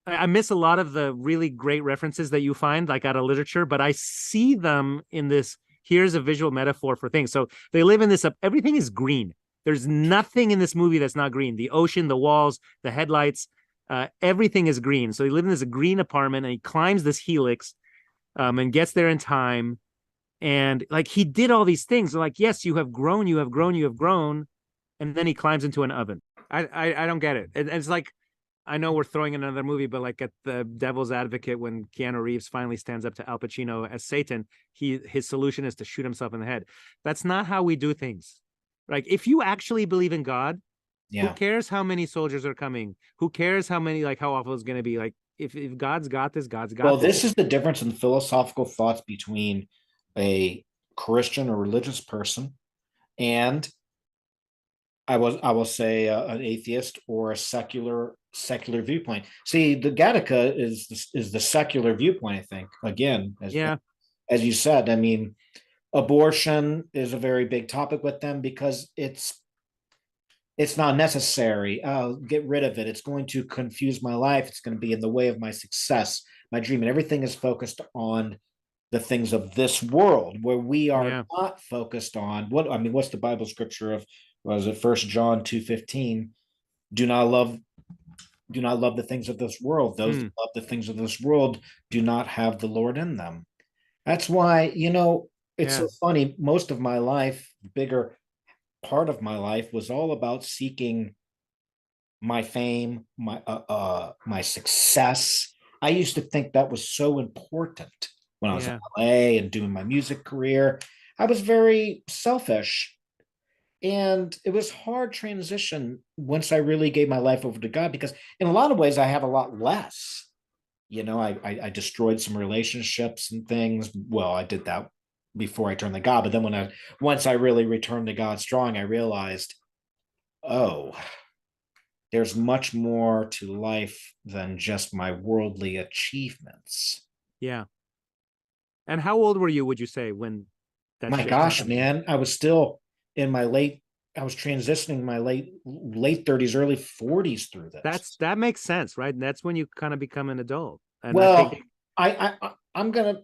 I miss a lot of the really great references that you find like out of literature, but I see them in this. Here's a visual metaphor for things. So they live in this, everything is green. There's nothing in this movie that's not green. The ocean, the walls, the headlights, everything is green. So he lives in this green apartment and he climbs this helix and gets there in time. And like he did all these things. Like, yes, you have grown, you have grown, you have grown. And then he climbs into an oven. I don't get it. It's like, I know we're throwing in another movie, but like at the Devil's Advocate, when Keanu Reeves finally stands up to Al Pacino as Satan, his solution is to shoot himself in the head. That's not how we do things. Like, if you actually believe in God, who cares how many soldiers are coming? Who cares how awful it's going to be? Like, if God's got this, God's got this. Well, this is the difference in philosophical thoughts between a Christian or religious person and I will say an atheist or a secular viewpoint. See, the Gattaca is the secular viewpoint, I think. Again, as you said, I mean, abortion is a very big topic with them because it's not necessary. I'll get rid of it. It's going to confuse my life. It's going to be in the way of my success, my dream, and everything is focused on the things of this world, where we are not focused on what's the Bible scripture of, was it 1 John 2:15? Do not love the things of this world. Those that love the things of this world do not have the Lord in them. That's why, it's so funny. Most of my life, bigger part of my life, was all about seeking my fame, my success. I used to think that was so important. when I was in LA and doing my music career. I was very selfish. And it was hard transition once I really gave my life over to God, because in a lot of ways I have a lot less. I destroyed some relationships and things. Well, I did that before I turned to God. But then once I really returned to God strong, I realized, oh, there's much more to life than just my worldly achievements. Yeah. And how old were you, would you say, when that My shift gosh, happened? man, I was still in my I was transitioning my late 30s, early 40s through this. That makes sense, right? And that's when you kind of become an adult. And well, I'm gonna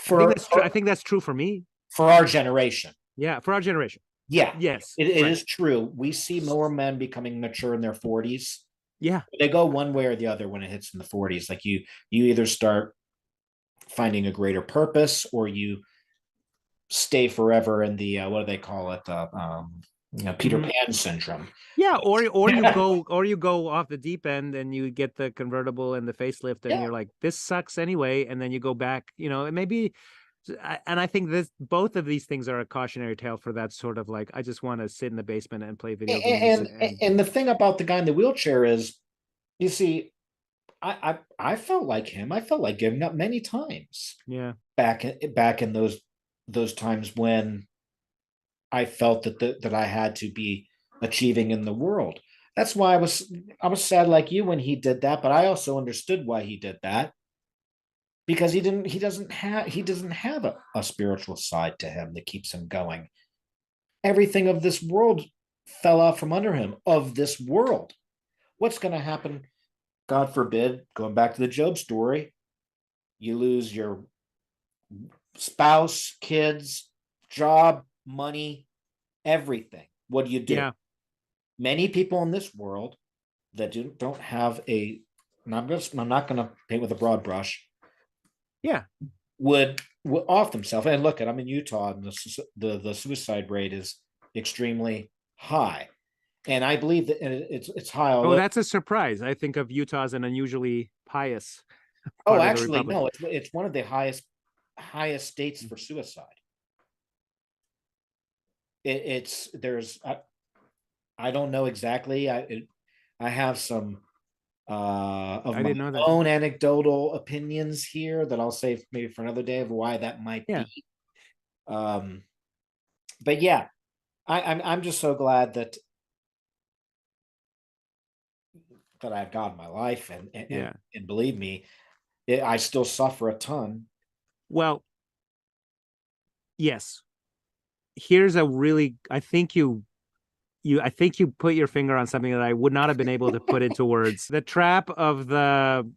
I think that's true for me. For our generation. Yeah, for our generation. Yeah. Yes. It is true. We see more men becoming mature in their 40s. Yeah. They go one way or the other when it hits in the 40s. Like you either start finding a greater purpose, or you stay forever in the what do they call it? Peter Pan syndrome. Yeah, or you go off the deep end and you get the convertible and the facelift, and you're like, this sucks anyway, and then you go back. And maybe, and I think both of these things are a cautionary tale for that sort of like, I just want to sit in the basement and play video games. And the thing about the guy in the wheelchair is, you see, I felt like him. I felt like giving up many times. Yeah. Back in those times when I felt that I had to be achieving in the world. That's why I was sad like you when he did that, but I also understood why he did that, because he doesn't have a spiritual side to him that keeps him going. Everything of this world fell out from under him, of this world. What's going to happen? God forbid, going back to the Job story, you lose your spouse, kids, job, money, everything. What do you do? Yeah. Many people in this world that don't have and I'm not going to paint with a broad brush. Yeah. Would off themselves. And look, I'm in Utah, and the suicide rate is extremely high. And I believe that it's high. Oh, that's a surprise. I think of Utah as an unusually pious. Oh, actually, no. It's one of the highest states for suicide. I don't know exactly. I have some of my own anecdotal opinions here that I'll save maybe for another day of why that might be. But yeah, I'm just so glad that I have God in my life, and believe me, I still suffer a ton. Well, yes. Here's a really, I think you put your finger on something that I would not have been able to put into words. The trap of the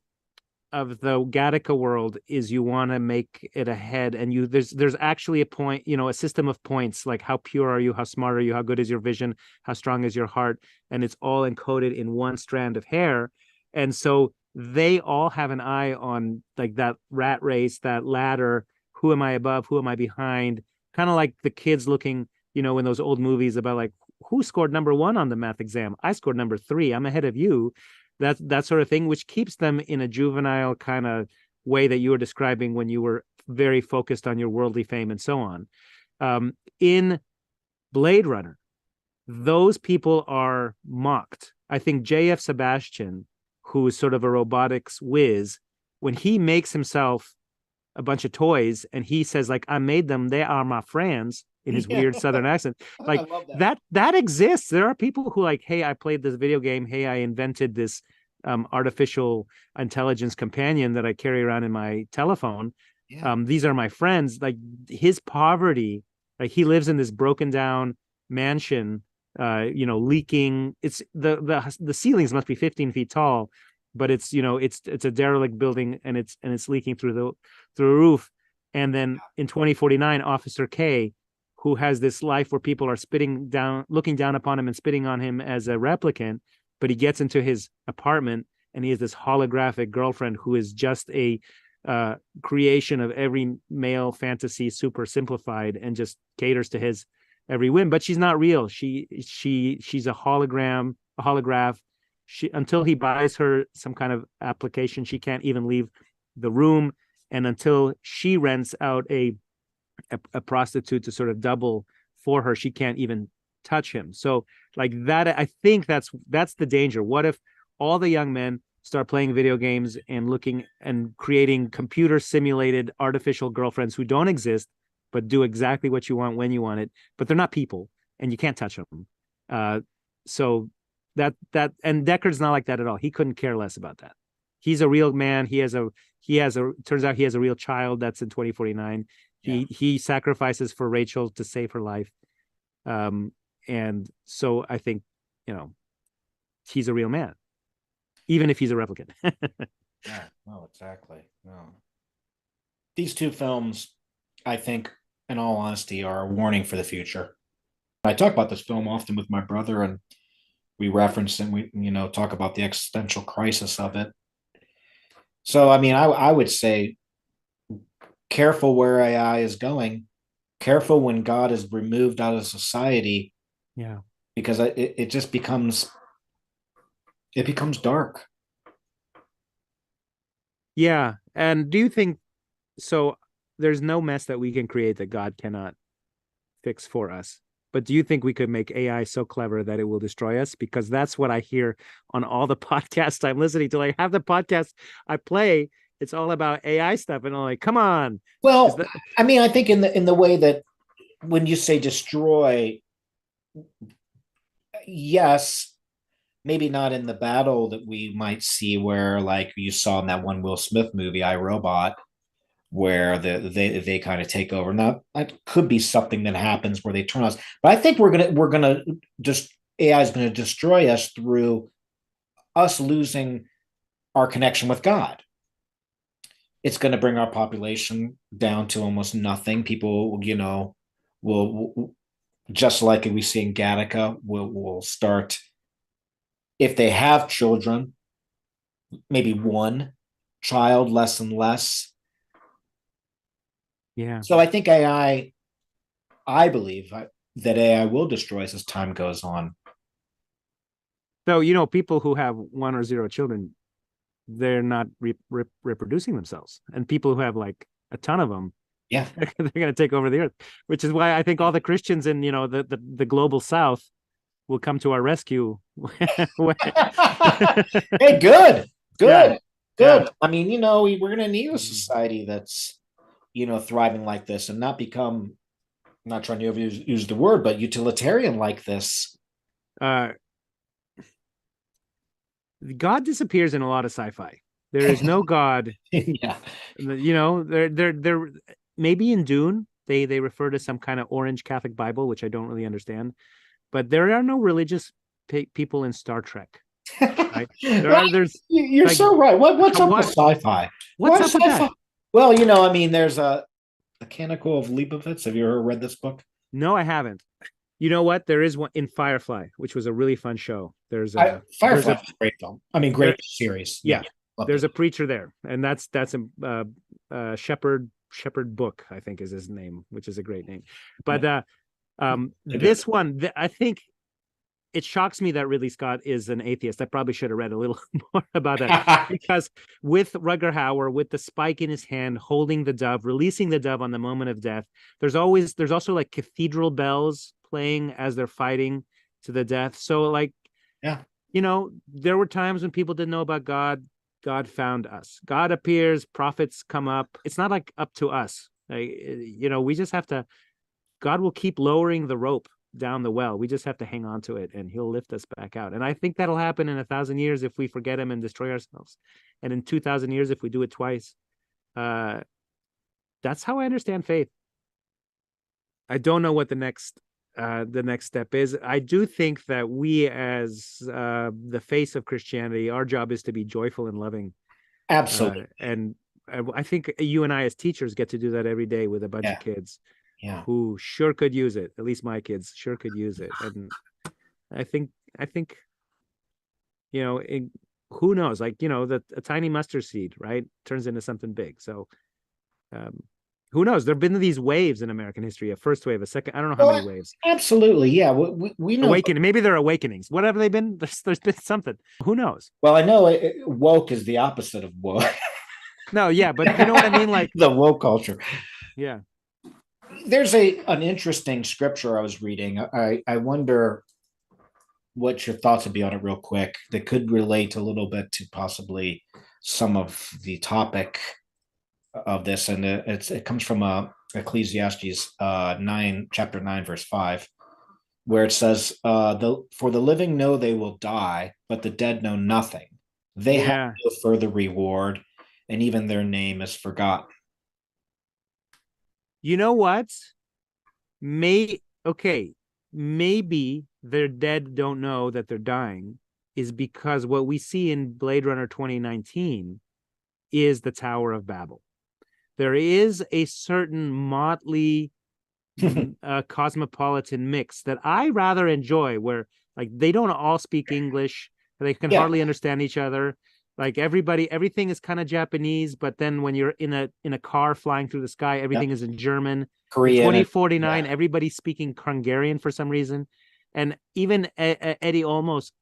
Gattaca world is you want to make it ahead, and there's actually a point, a system of points, like how pure are you, how smart are you, how good is your vision, how strong is your heart, and it's all encoded in one strand of hair. And so they all have an eye on like that rat race, that ladder. Who am I above? Who am I behind? Kind of like the kids looking, in those old movies about like, who scored number 1 on the math exam? I scored number 3. I'm ahead of you. That sort of thing, which keeps them in a juvenile kind of way that you were describing when you were very focused on your worldly fame and so on. In Blade Runner, those people are mocked. I think J.F. Sebastian, who is sort of a robotics whiz, when he makes himself a bunch of toys and he says like, I made them, they are my friends, in his weird Southern accent, like that exists. There are people who like, hey, I played this video game. Hey, I invented this artificial intelligence companion that I carry around in my telephone. Yeah. These are my friends. Like his poverty, like he lives in this broken down mansion, leaking. It's the ceilings must be 15 feet tall, but it's a derelict building, and it's leaking through the roof. And then in 2049, Officer K, who has this life where people are looking down upon him and spitting on him as a replicant, but he gets into his apartment and he has this holographic girlfriend who is just a creation of every male fantasy, super simplified, and just caters to his every whim. But she's not real. She's a holograph. Until he buys her some kind of application, she can't even leave the room. and until she rents out a prostitute to sort of double for her, she can't even touch him. So like that, I think that's the danger. What if all the young men start playing video games and looking and creating computer simulated artificial girlfriends who don't exist, but do exactly what you want when you want it, but they're not people and you can't touch them. So that and Deckard's not like that at all. He couldn't care less about that. He's a real man. Turns out he has a real child that's in 2049. He sacrifices for Rachel to save her life. And so I think, he's a real man, even if he's a replicant. Yeah, no, exactly. No. These two films, I think, in all honesty, are a warning for the future. I talk about this film often with my brother, and we reference and we, talk about the existential crisis of it. So, I mean, I would say, careful where AI is going. Careful when God is removed out of society. Yeah, because it just becomes dark. Yeah, and do you think so? There's no mess that we can create that God cannot fix for us. But do you think we could make AI so clever that it will destroy us? Because that's what I hear on all the podcasts I'm listening to. Like, half the podcasts I play, it's all about AI stuff, and I'm like, come on. Well, I mean, I think in the way that when you say destroy, yes, maybe not in the battle that we might see where, like you saw in that one Will Smith movie, I, Robot, where they kind of take over. Now that could be something that happens where they turn us, but I think we're gonna just AI is going to destroy us through us losing our connection with God. It's going to bring our population down to almost nothing. People, will just like we see in Gattaca, will start, if they have children, maybe one child, less and less. Yeah. So I think I believe that AI will destroy us as time goes on. So, people who have 1 or 0 children, they're not reproducing themselves. And people who have like a ton of them, yeah, they're going to take over the earth, which is why I think all the Christians in, the global South will come to our rescue. Hey, good. Yeah. Yeah. I mean, we're going to need a society that's, thriving like this and not become, I'm not trying to use the word, but utilitarian like this. God disappears in a lot of sci-fi. There is no God. Yeah. They're maybe in Dune, they refer to some kind of orange Catholic Bible, which I don't really understand. But there are no religious people in Star Trek. Right? You're like, so right. What's up with sci-fi? What's up with that? Well, I mean, there's a Mechanical of Leibovitz. Have you ever read this book? No, I haven't. You know what? There is one in Firefly, which was a really fun show. Firefly, great film. I mean, great series. Yeah. There's a preacher there, and that's a Shepherd Book, I think is his name, which is a great name. But this one, I think it shocks me that Ridley Scott is an atheist. I probably should have read a little more about that because with Rutger Hauer, with the spike in his hand, holding the dove, releasing the dove on the moment of death, there's also like cathedral bells playing as they're fighting to the death. So like, yeah, there were times when people didn't know about God. God found us. God appears, prophets come up. It's not like up to us. Like, we just have to, God will keep lowering the rope down the well. We just have to hang on to it and he'll lift us back out. And I think that'll happen in 1,000 years if we forget him and destroy ourselves. And in 2,000 years, if we do it twice. That's how I understand faith. I don't know what the next step is. I do think that we as the face of Christianity, our job is to be joyful and loving. Absolutely. And I think you and I as teachers get to do that every day with a bunch of kids. Yeah. Who sure could use it. At least my kids sure could use it. And I think, who knows, like, a tiny mustard seed, right, turns into something big. So who knows? There've been these waves in American history, a first wave, a second, I don't know how many waves. Absolutely. Yeah. We know. Awakening. Maybe they're awakenings. What have they been? There's been something. Who knows? Well, I know woke is the opposite of woke. No, yeah, but you know what I mean? Like the woke culture. yeah. There's an interesting scripture I was reading. I wonder what your thoughts would be on it real quick. That could relate a little bit to possibly some of the topic of this, and it comes from Ecclesiastes 9, chapter 9, verse 5, where it says, for the living know they will die, but the dead know nothing. They have no further reward, and even their name is forgotten. You know what? Maybe their dead don't know that they're dying is because what we see in Blade Runner 2019 is the Tower of Babel. There is a certain motley cosmopolitan mix that I rather enjoy, where like they don't all speak English, they can hardly understand each other. Like everything is kind of Japanese, but then when you're in a car flying through the sky, everything is in German. Korean. 2049, everybody's speaking Hungarian for some reason, and even Eddie Olmos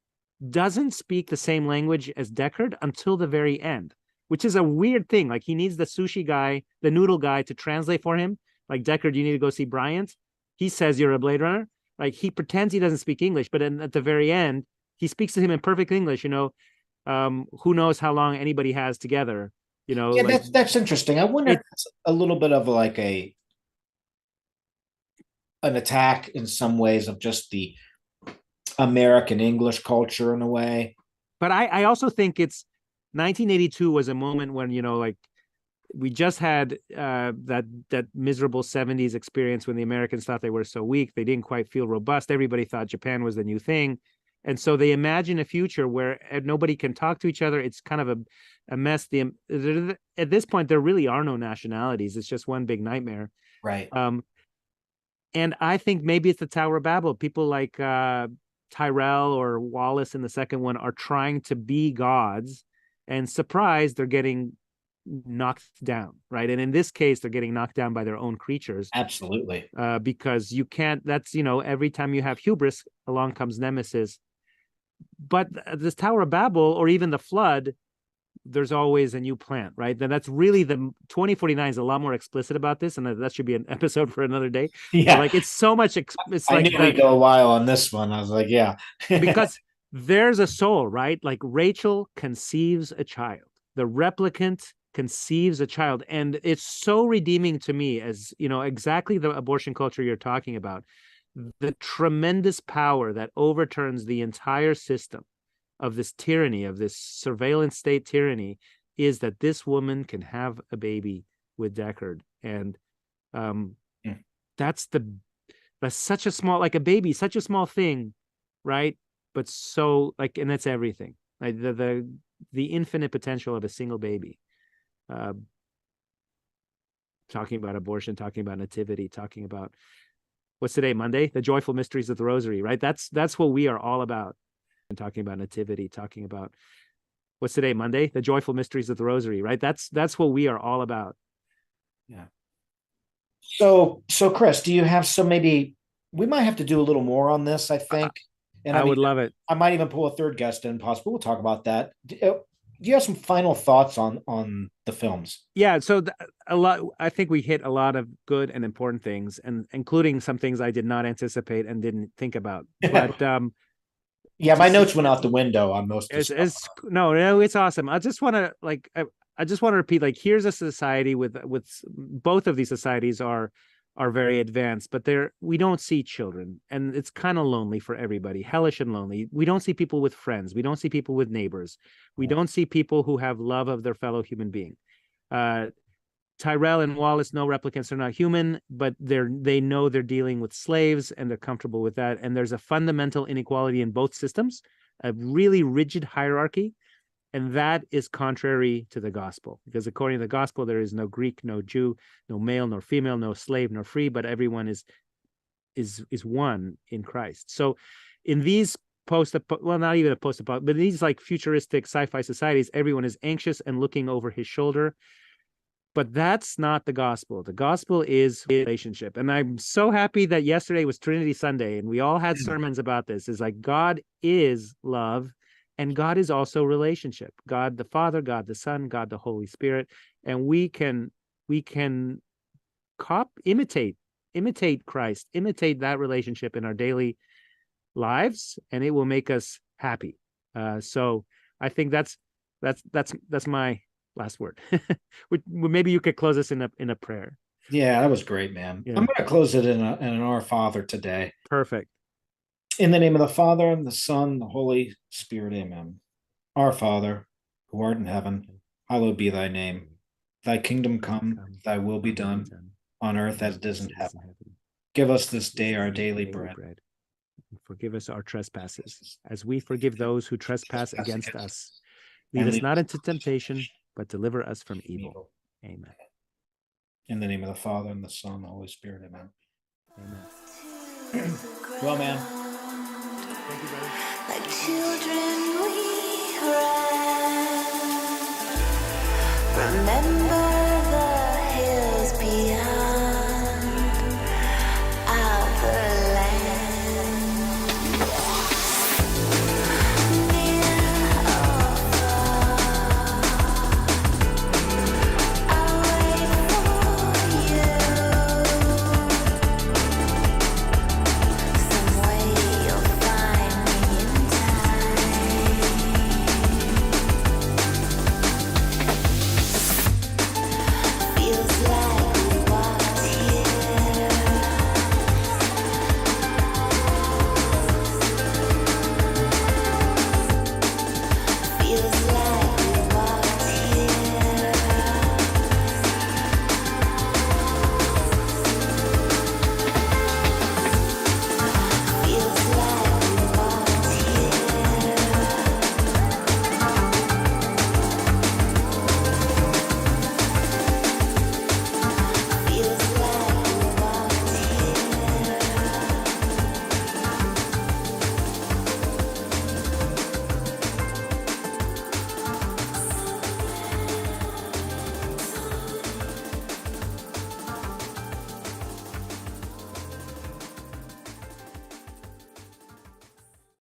doesn't speak the same language as Deckard until the very end, which is a weird thing. Like he needs the sushi guy, the noodle guy, to translate for him. Like, Deckard, you need to go see Bryant. He says you're a Blade Runner. Like he pretends he doesn't speak English, but then at the very end, he speaks to him in perfect English. You know, who knows how long anybody has together? You know, yeah, like, that's interesting. I wonder if it's a little bit of like an attack in some ways of just the American English culture in a way. But I also think it's 1982 was a moment when, you know, like we just had that miserable 70s experience when the Americans thought they were so weak. They didn't quite feel robust. Everybody thought Japan was the new thing. And so they imagine a future where nobody can talk to each other. It's kind of a mess. At this point, there really are no nationalities. It's just one big nightmare. Right. And I think maybe it's the Tower of Babel. People like Tyrell or Wallace in the second one are trying to be gods, and surprise, they're getting knocked down, right? And in this case, they're getting knocked down by their own creatures. Absolutely. Because you can't, that's, you know, every time you have hubris, along comes Nemesis. But this Tower of Babel, or even the flood, there's always a new plant, right? Then that's really the 2049 is a lot more explicit about this, and that should be an episode for another day. Yeah, but like it's so much. It's I like knew we'd go a while on this one. I was like, yeah, because there's a soul, right? Like Rachel conceives a child, the replicant conceives a child, and it's so redeeming to me, as you know, exactly the abortion culture you're talking about, the tremendous power that overturns the entire system of this tyranny, of this surveillance state tyranny, is that this woman can have a baby with Deckard. And that's such a small, like a baby, such a small thing, right? But so like, and that's everything. Like the infinite potential of a single baby. Talking about abortion, talking about nativity, talking about what's today, Monday? The joyful mysteries of the rosary, right? That's what we are all about. And talking about nativity, talking about what's today, Monday? The joyful mysteries of the rosary, right? That's what we are all about. Yeah. So Chris, do you have some, maybe we might have to do a little more on this, I think. And I would love it. I might even pull a third guest in, possibly. We'll talk about that. Do you have some final thoughts on the films? Yeah, so a lot. I think we hit a lot of good and important things, and including some things I did not anticipate and didn't think about. But yeah, my notes went out the window on most of it's no, it's awesome. I just want to repeat, like, here's a society with both of these societies are very advanced, but we don't see children, and it's kind of lonely for everybody, hellish and lonely. We don't see people with friends. We don't see people with neighbors. We don't see people who have love of their fellow human being. Tyrell and Wallace know replicants are not human, but they know they're dealing with slaves, and they're comfortable with that. And there's a fundamental inequality in both systems, a really rigid hierarchy, and that is contrary to the gospel, because according to the gospel, there is no Greek, no Jew, no male nor female, no slave nor free, but everyone is one in Christ. So in these not even a but these like futuristic sci-fi societies, everyone is anxious and looking over his shoulder. But that's not the gospel. The gospel is relationship. And I'm so happy that yesterday was Trinity Sunday, and we all had sermons about this. It's like God is love, And God is also relationship. God the Father, God the Son, God the Holy Spirit. And we can imitate Christ, imitate that relationship in our daily lives, and it will make us happy. So I think that's my last word. Maybe you could close us in a prayer. Yeah, that was great, man. Yeah. I'm going to close it in an Our Father today. Perfect. In the name of the Father, and the Son, and the Holy Spirit, amen. Our Father, who art in heaven, hallowed be thy name. Thy kingdom come, thy will be done, on earth as it is in heaven. Give us this day our daily bread. And forgive us our trespasses, as we forgive those who trespass against us. Lead us not into temptation, but deliver us from evil. Amen. In the name of the Father, and the Son, and the Holy Spirit, amen. Amen. Well, man. Thank you, brother. Like children, we